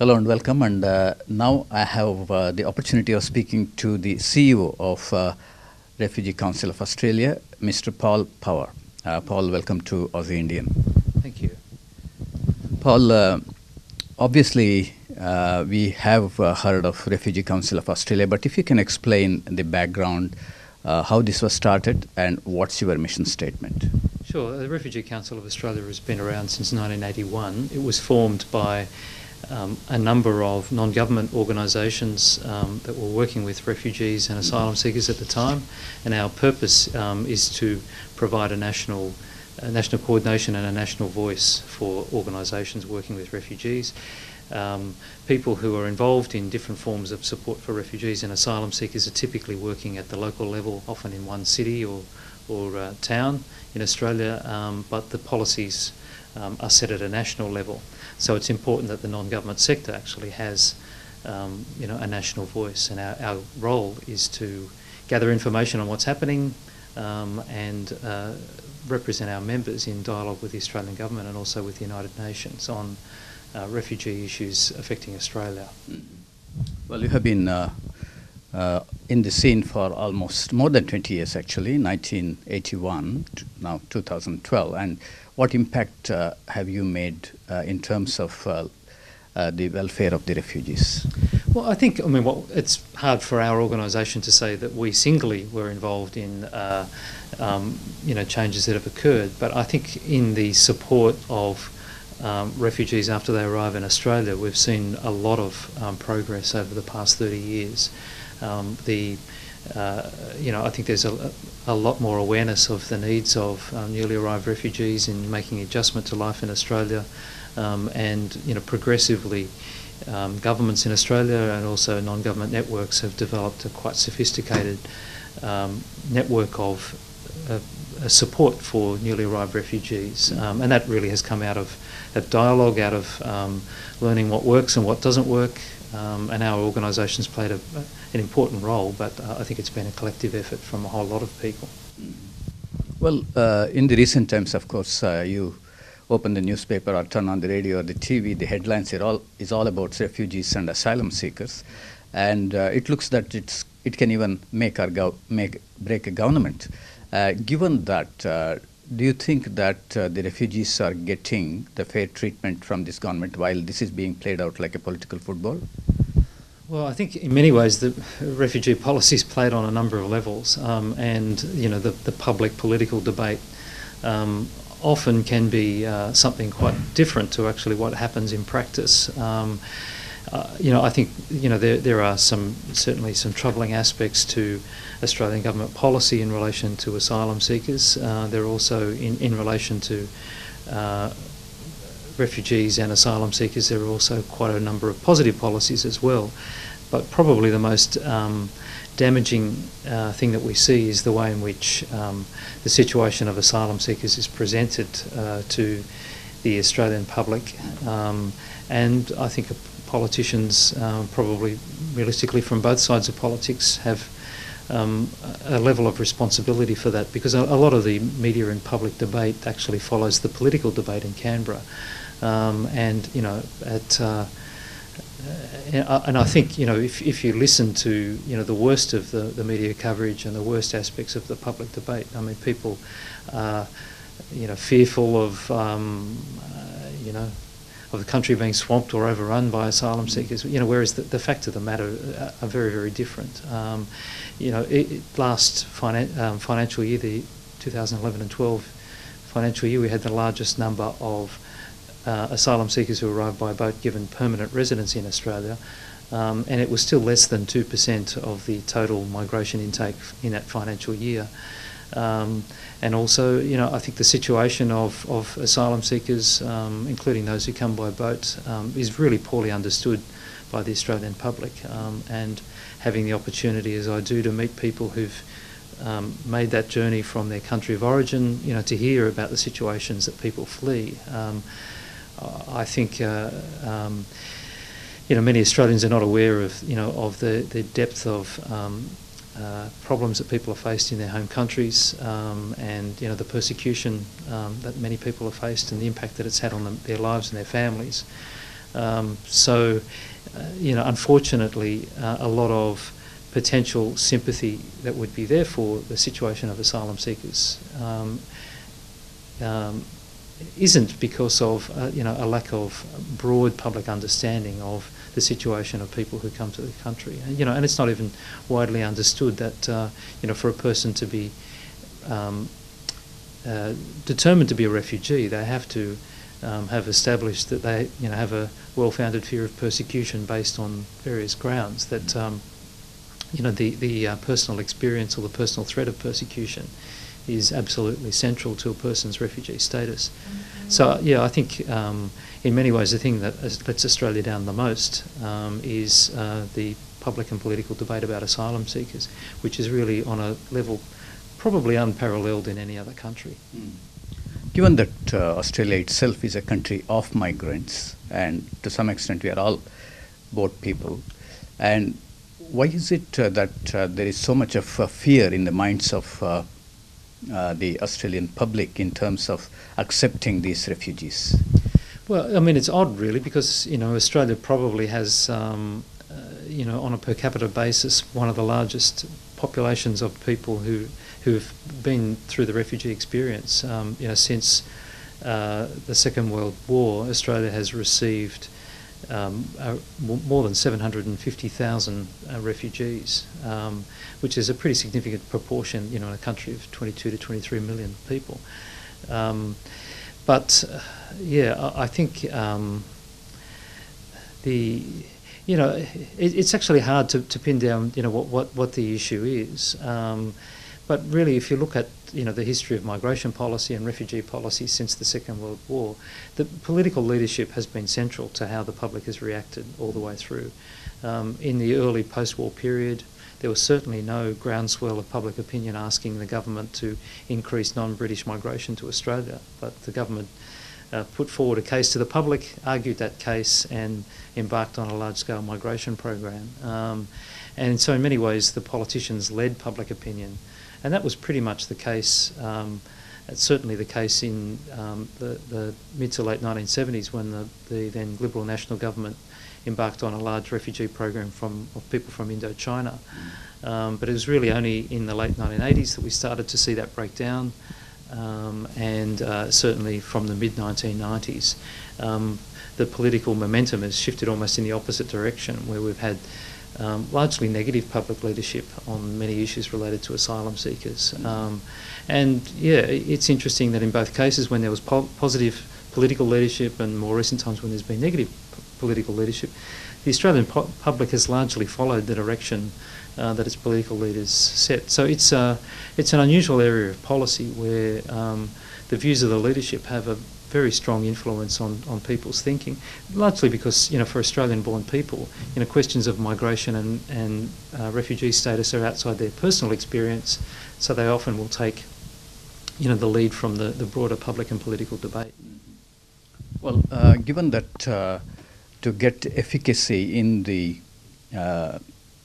Hello and welcome. And now I have the opportunity of speaking to the CEO of Refugee Council of Australia, Mr. Paul Power. Paul, welcome to Aussie Indian. Thank you. Paul, obviously we have heard of Refugee Council of Australia, but if you can explain the background, how this was started and what's your mission statement? Sure. The Refugee Council of Australia has been around since 1981. It was formed by a number of non-government organisations that were working with refugees and asylum seekers at the time, and our purpose is to provide a national coordination and a national voice for organisations working with refugees. People who are involved in different forms of support for refugees and asylum seekers are typically working at the local level, often in one city or town in Australia, but the policies are set at a national level. So it's important that the non-government sector actually has a national voice, and our role is to gather information on what's happening and represent our members in dialogue with the Australian government and also with the United Nations on refugee issues affecting Australia. Well, you have been in the scene for almost more than 20 years, actually, 1981 to now 2012. And what impact have you made in terms of the welfare of the refugees? Well, it's hard for our organisation to say that we singly were involved in changes that have occurred, but I think in the support of refugees after they arrive in Australia, we've seen a lot of progress over the past 30 years. I think there's a lot more awareness of the needs of newly arrived refugees in making adjustment to life in Australia, and progressively governments in Australia and also non-government networks have developed a quite sophisticated network of support for newly arrived refugees, and that really has come out of dialogue, out of learning what works and what doesn't work, and our organisation's played an important role, but I think it's been a collective effort from a whole lot of people. Well, in the recent times, of course, you open the newspaper or turn on the radio or the TV, the headlines is all about refugees and asylum seekers, and it looks that it can even break a government. Given that, do you think that the refugees are getting the fair treatment from this government while this is being played out like a political football? Well, I think in many ways the refugee policy is played on a number of levels, and the public political debate often can be something quite different to actually what happens in practice. I think there are certainly some troubling aspects to Australian government policy in relation to asylum seekers. There are also in relation to refugees and asylum seekers, there are also quite a number of positive policies as well. But probably the most damaging thing that we see is the way in which the situation of asylum seekers is presented to the Australian public, and I think politicians, probably realistically from both sides of politics, have a level of responsibility for that, because a lot of the media and public debate actually follows the political debate in Canberra, and I think if you listen to the worst of the media coverage and the worst aspects of the public debate, I mean, people are fearful of of the country being swamped or overrun by asylum seekers, whereas the fact of the matter are very, very different. Last financial year, the 2011 and 12 financial year, we had the largest number of asylum seekers who arrived by boat given permanent residency in Australia, and it was still less than 2% of the total migration intake in that financial year. And also, I think the situation of asylum seekers, including those who come by boat, is really poorly understood by the Australian public. And having the opportunity, as I do, to meet people who've made that journey from their country of origin, to hear about the situations that people flee, I think many Australians are not aware of the depth of problems that people have faced in their home countries, and the persecution that many people have faced and the impact that it's had on their lives and their families. Unfortunately, a lot of potential sympathy that would be there for the situation of asylum seekers isn't because of a lack of broad public understanding of the situation of people who come to the country. And it's not even widely understood that for a person to be determined to be a refugee, they have to have established that they have a well-founded fear of persecution based on various grounds. That the personal experience or the personal threat of persecution is absolutely central to a person's refugee status. So I think in many ways the thing that lets Australia down the most is the public and political debate about asylum seekers, which is really on a level probably unparalleled in any other country. Given that Australia itself is a country of migrants, and to some extent we are all boat people, and why is it that there is so much of fear in the minds of the Australian public in terms of accepting these refugees? Well, I mean, it's odd really, because Australia probably has on a per capita basis one of the largest populations of people who've been through the refugee experience. Since the Second World War, Australia has received more than 750,000 refugees, which is a pretty significant proportion, in a country of 22 to 23 million people. I think it's actually hard to pin down, what the issue is. But really, if you look at the history of migration policy and refugee policy since the Second World War, the political leadership has been central to how the public has reacted all the way through. In the early post-war period, there was certainly no groundswell of public opinion asking the government to increase non-British migration to Australia, but the government put forward a case to the public, argued that case, and embarked on a large-scale migration program. And so in many ways, the politicians led public opinion. And that was pretty much the case, certainly the case in the mid to late 1970s, when the then Liberal National Government embarked on a large refugee program of people from Indochina. But it was really only in the late 1980s that we started to see that break down, and certainly from the mid-1990s. The political momentum has shifted almost in the opposite direction, where we've had largely negative public leadership on many issues related to asylum seekers. It's interesting that in both cases, when there was positive political leadership and more recent times when there's been negative political leadership, the Australian public has largely followed the direction that its political leaders set. So it's an unusual area of policy where the views of the leadership have a very strong influence on people's thinking, largely because, for Australian-born people, questions of migration and refugee status are outside their personal experience, so they often will take, the lead from the broader public and political debate. Well, given that to get efficacy in the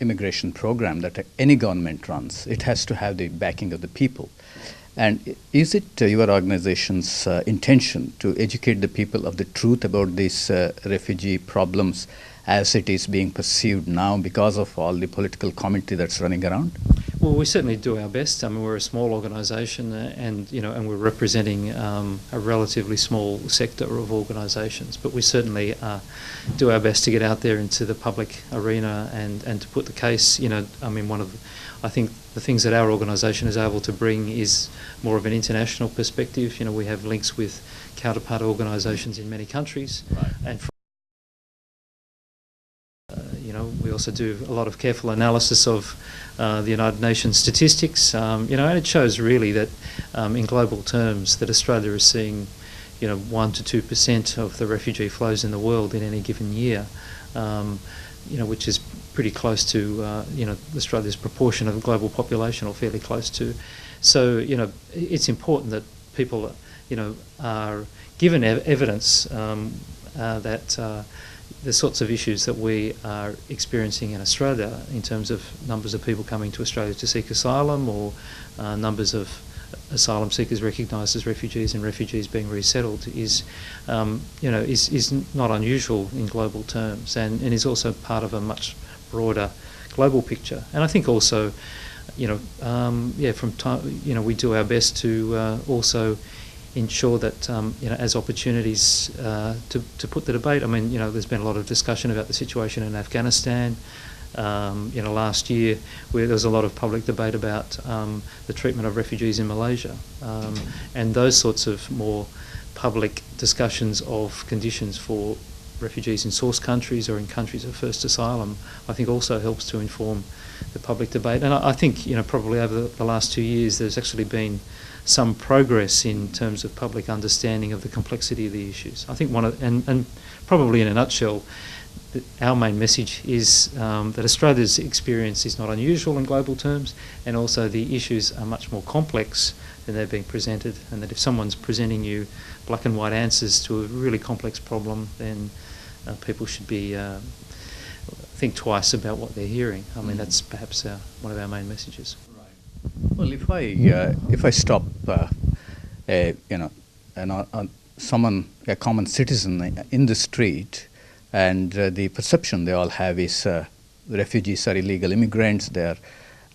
immigration program that any government runs, it has to have the backing of the people. And is it your organization's intention to educate the people of the truth about these refugee problems as it is being perceived now because of all the political commentary that's running around? Well, we certainly do our best. I mean, we're a small organisation, and we're representing a relatively small sector of organisations. But we certainly do our best to get out there into the public arena and to put the case. I think the things that our organisation is able to bring is more of an international perspective. We have links with counterpart organisations in many countries, right. And we also do a lot of careful analysis of the United Nations statistics, and it shows really that in global terms that Australia is seeing 1 to 2% of the refugee flows in the world in any given year, which is pretty close to Australia's proportion of the global population, or fairly close to. So it's important that people are given evidence that the sorts of issues that we are experiencing in Australia in terms of numbers of people coming to Australia to seek asylum, or numbers of asylum seekers recognised as refugees and refugees being resettled is not unusual in global terms, and is also part of a much broader global picture. And I think also, from time, we do our best to also ensure that as opportunities to put the debate. I mean, there's been a lot of discussion about the situation in Afghanistan. Last year where there was a lot of public debate about the treatment of refugees in Malaysia, and those sorts of more public discussions of conditions for refugees in source countries or in countries of first asylum, I think also helps to inform the public debate. And I think, probably over the last 2 years there's actually been some progress in terms of public understanding of the complexity of the issues. I think and probably in a nutshell, our main message is that Australia's experience is not unusual in global terms, and also the issues are much more complex than they're being presented, and that if someone's presenting you black and white answers to a really complex problem, then people should be think twice about what they're hearing. I mean, that's perhaps one of our main messages. Right. Well, if I stop, a common citizen in the street, and the perception they all have is refugees are illegal immigrants, they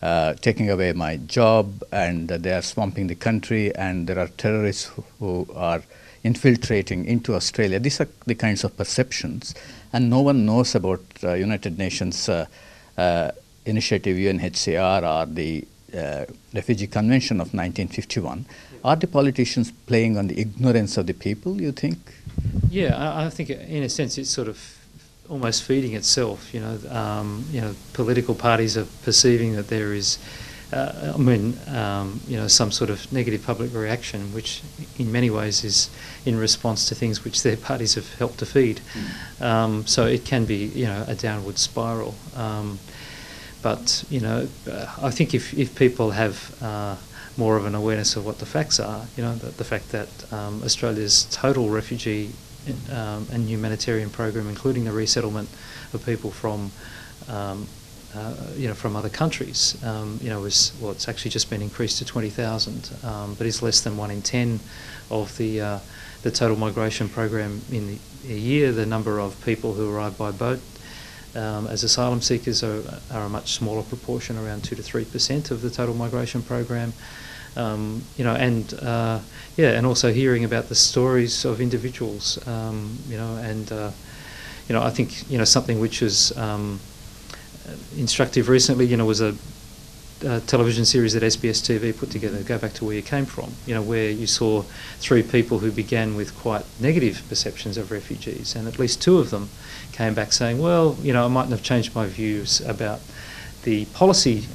are taking away my job, and they are swamping the country, and there are terrorists who are infiltrating into Australia. These are the kinds of perceptions, and no one knows about United Nations initiative UNHCR or the Refugee Convention of 1951. Are the politicians playing on the ignorance of the people, you think? Yeah, I think in a sense it's sort of almost feeding itself. Political parties are perceiving that there is, some sort of negative public reaction, which in many ways is in response to things which their parties have helped to feed. So it can be, a downward spiral. But I think if people have more of an awareness of what the facts are, the fact that Australia's total refugee and humanitarian program, including the resettlement of people from other countries, it's actually just been increased to 20,000, but is less than 1 in 10 of the total migration program in the year. The number of people who arrive by boat as asylum seekers are a much smaller proportion, around 2 to 3% of the total migration program. And also hearing about the stories of individuals, I think something which is instructive recently, was a television series that SBS TV put together, Go Back to Where You Came From, where you saw 3 people who began with quite negative perceptions of refugees, and at least 2 of them came back saying, well, I mightn't have changed my views about the policy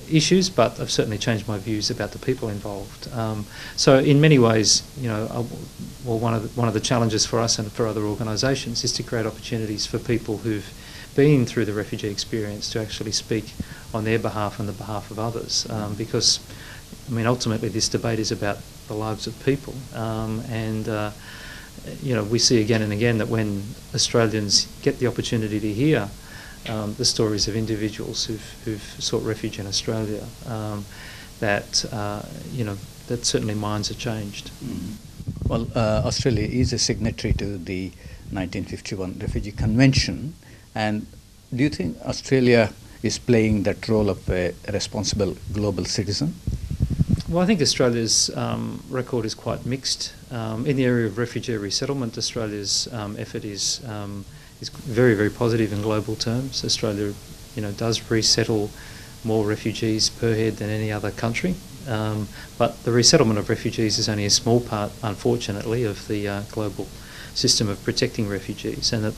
issues, but I've certainly changed my views about the people involved. So in many ways, one of the challenges for us and for other organisations is to create opportunities for people who've been through the refugee experience to actually speak on their behalf and the behalf of others, because ultimately this debate is about the lives of people, we see again and again that when Australians get the opportunity to hear the stories of individuals who've sought refuge in Australia, that certainly minds are changed. Mm-hmm. Well, Australia is a signatory to the 1951 Refugee Convention, and do you think Australia is playing that role of a responsible global citizen? Well, I think Australia's record is quite mixed. In the area of refugee resettlement, Australia's effort is very, very positive in global terms. Australia, does resettle more refugees per head than any other country. But the resettlement of refugees is only a small part, unfortunately, of the global system of protecting refugees, and that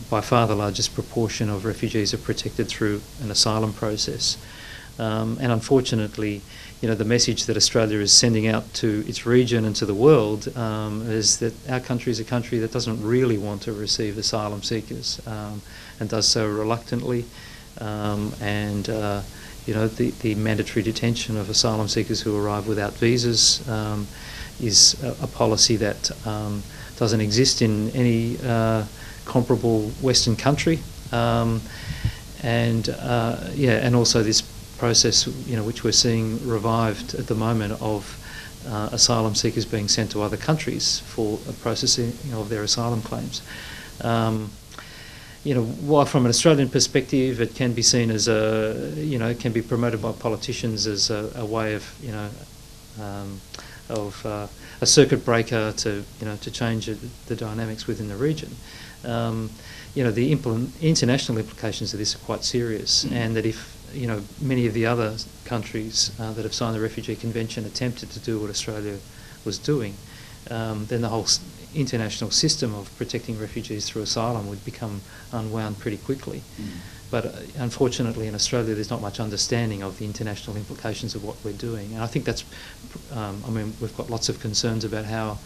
by far the largest proportion of refugees are protected through an asylum process. And unfortunately, the message that Australia is sending out to its region and to the world is that our country is a country that doesn't really want to receive asylum seekers, and does so reluctantly. The mandatory detention of asylum seekers who arrive without visas is a policy that doesn't exist in any comparable Western country. And also this process, which we're seeing revived at the moment of asylum seekers being sent to other countries for processing of their asylum claims. While from an Australian perspective, it can be seen as it can be promoted by politicians as a way of, a circuit breaker to change the dynamics within the region. The international implications of this are quite serious, and that if many of the other countries that have signed the Refugee Convention attempted to do what Australia was doing, then the whole international system of protecting refugees through asylum would become unwound pretty quickly. But unfortunately in Australia there's not much understanding of the international implications of what we're doing. And I think that's, we've got lots of concerns about how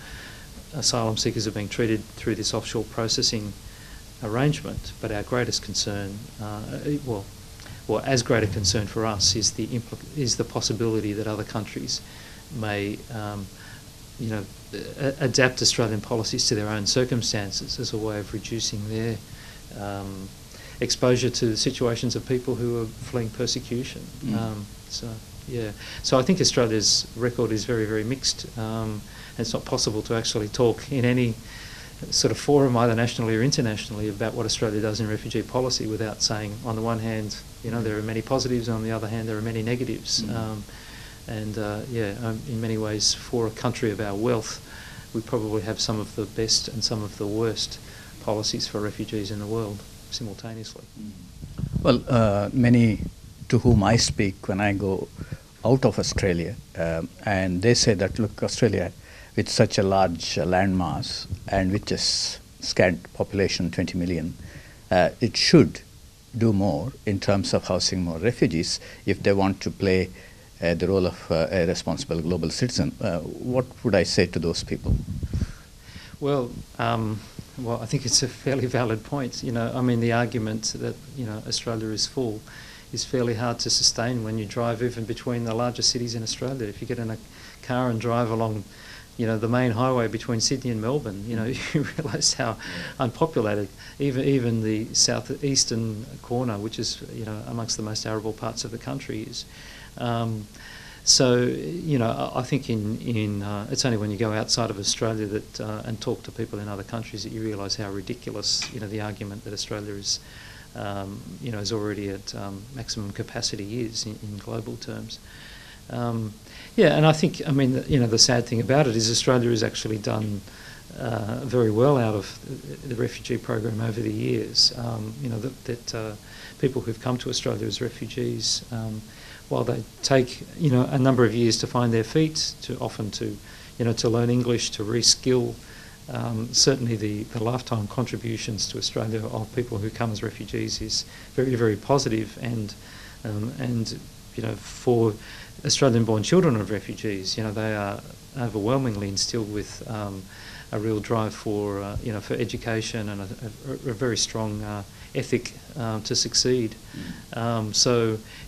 asylum seekers are being treated through this offshore processing arrangement, but our greatest concern, as great a concern for us is the possibility that other countries may adapt Australian policies to their own circumstances as a way of reducing their exposure to situations of people who are fleeing persecution. So I think Australia's record is very, very mixed. And it's not possible to actually talk in any sort of forum, either nationally or internationally, about what Australia does in refugee policy without saying, on the one hand, there are many positives, and on the other hand, there are many negatives. In many ways, for a country of our wealth, we probably have some of the best and some of the worst policies for refugees in the world simultaneously. Well, many to whom I speak when I go out of Australia, and they say that, look, Australia, with such a large landmass and with just scant population, 20 million, it should do more in terms of housing more refugees if they want to play the role of a responsible global citizen. What would I say to those people? Well, I think it's a fairly valid point. The argument that Australia is full is fairly hard to sustain when you drive even between the largest cities in Australia. If you get in a car and drive along the main highway between Sydney and Melbourne, you realise how unpopulated even the southeastern corner, which is amongst the most arable parts of the country, is. I think it's only when you go outside of Australia that and talk to people in other countries that you realise how ridiculous the argument that Australia is is already at maximum capacity is in global terms. And I think, the sad thing about it is Australia has actually done very well out of the refugee program over the years. That people who've come to Australia as refugees, while they take a number of years to find their feet, to learn English, to reskill, certainly the lifetime contributions to Australia of people who come as refugees is very, very positive, and for Australian-born children of refugees, they are overwhelmingly instilled with a real drive for education and a very strong ethic to succeed.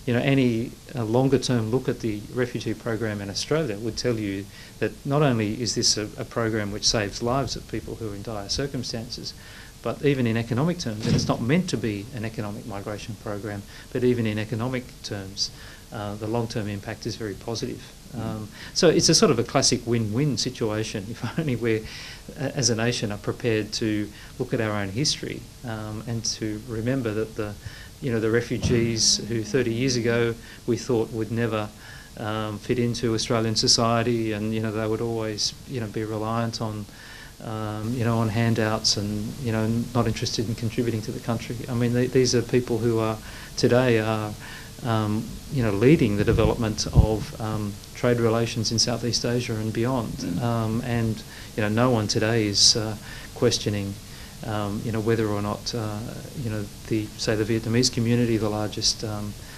Any longer-term look at the refugee program in Australia would tell you that not only is this a program which saves lives of people who are in dire circumstances, but even in economic terms, and it's not meant to be an economic migration program, but even in economic terms, the long-term impact is very positive. So it's a sort of a classic win-win situation, if only we, as a nation, are prepared to look at our own history and to remember that the refugees who 30 years ago we thought would never fit into Australian society, and they would always be reliant on on handouts and not interested in contributing to the country. These are people who are today leading the development of trade relations in Southeast Asia and beyond. And no one today is questioning whether or not the Vietnamese community, the largest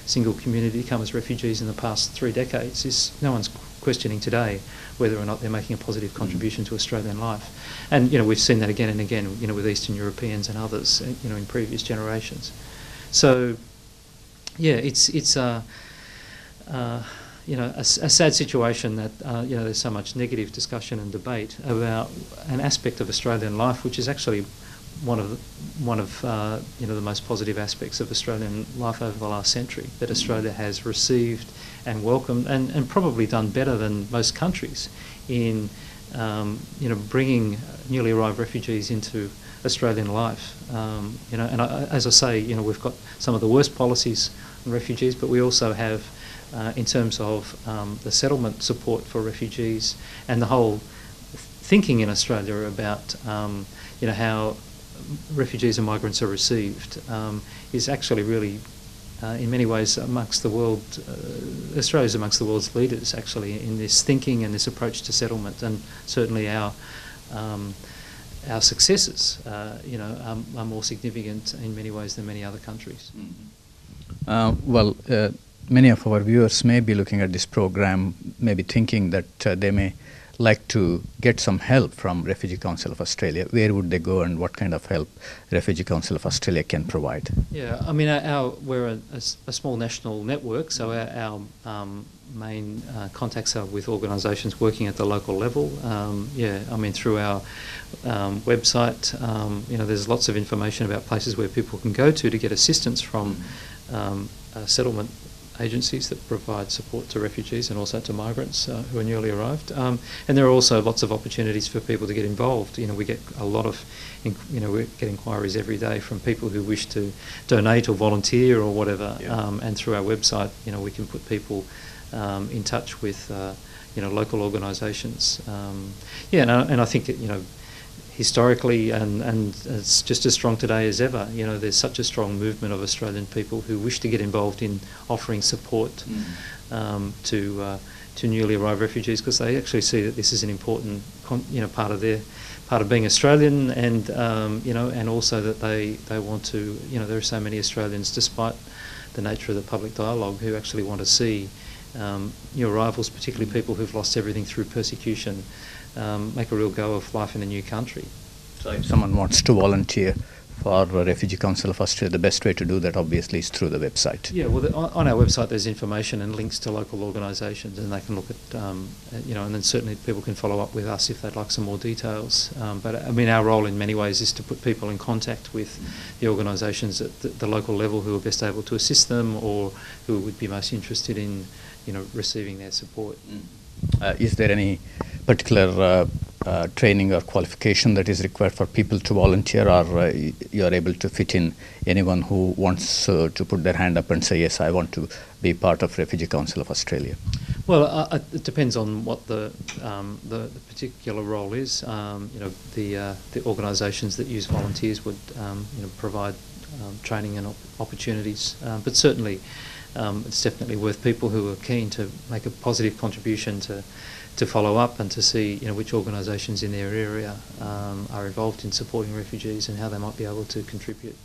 single community to come as refugees in the past 3 decades, no one's questioning today whether or not they're making a positive contribution to Australian life. And we've seen that again and again with Eastern Europeans and others in previous generations. So it's a sad situation that there's so much negative discussion and debate about an aspect of Australian life which is actually one of the most positive aspects of Australian life over the last century, that Australia has received and welcomed and probably done better than most countries in bringing newly arrived refugees into Australian life. As I say, we've got some of the worst policies on refugees, but we also have, in terms of the settlement support for refugees and the whole thinking in Australia about how refugees and migrants are received, is actually really, in many ways, amongst the world. Australia's amongst the world's leaders, actually, in this thinking and this approach to settlement, and certainly our successes, are more significant in many ways than many other countries. Many of our viewers may be looking at this program, maybe thinking that they may like to get some help from Refugee Council of Australia. Where would they go, and what kind of help Refugee Council of Australia can provide? Yeah, I mean, we're a small national network, so our main contacts are with organisations working at the local level. Through our website, there's lots of information about places where people can go to get assistance from settlement agencies that provide support to refugees and also to migrants who are newly arrived. And there are also lots of opportunities for people to get involved. We get a lot of, we get inquiries every day from people who wish to donate or volunteer or whatever. Yeah. And through our website, we can put people in touch with, local organisations. And I think that, historically, and it's just as strong today as ever, there's such a strong movement of Australian people who wish to get involved in offering support to newly arrived refugees, because they actually see that this is an important part of being Australian, and and also that they want to, there are so many Australians, despite the nature of the public dialogue, who actually want to see new arrivals, particularly people who've lost everything through persecution, make a real go of life in a new country. So if someone wants to volunteer for Refugee Council of Australia, the best way to do that obviously is through the website. Yeah, well, on our website there's information and links to local organisations, and they can look at, and then certainly people can follow up with us if they'd like some more details. But I mean, our role in many ways is to put people in contact with the organisations at the local level who are best able to assist them, or who would be most interested in, receiving their support. Is there any particular training or qualification that is required for people to volunteer, or you are able to fit in anyone who wants to put their hand up and say, yes, I want to be part of Refugee Council of Australia? Well, it depends on what the particular role is. The organisations that use volunteers would provide training and opportunities, but certainly it's definitely worth people who are keen to make a positive contribution to follow up and to see which organisations in their area are involved in supporting refugees and how they might be able to contribute.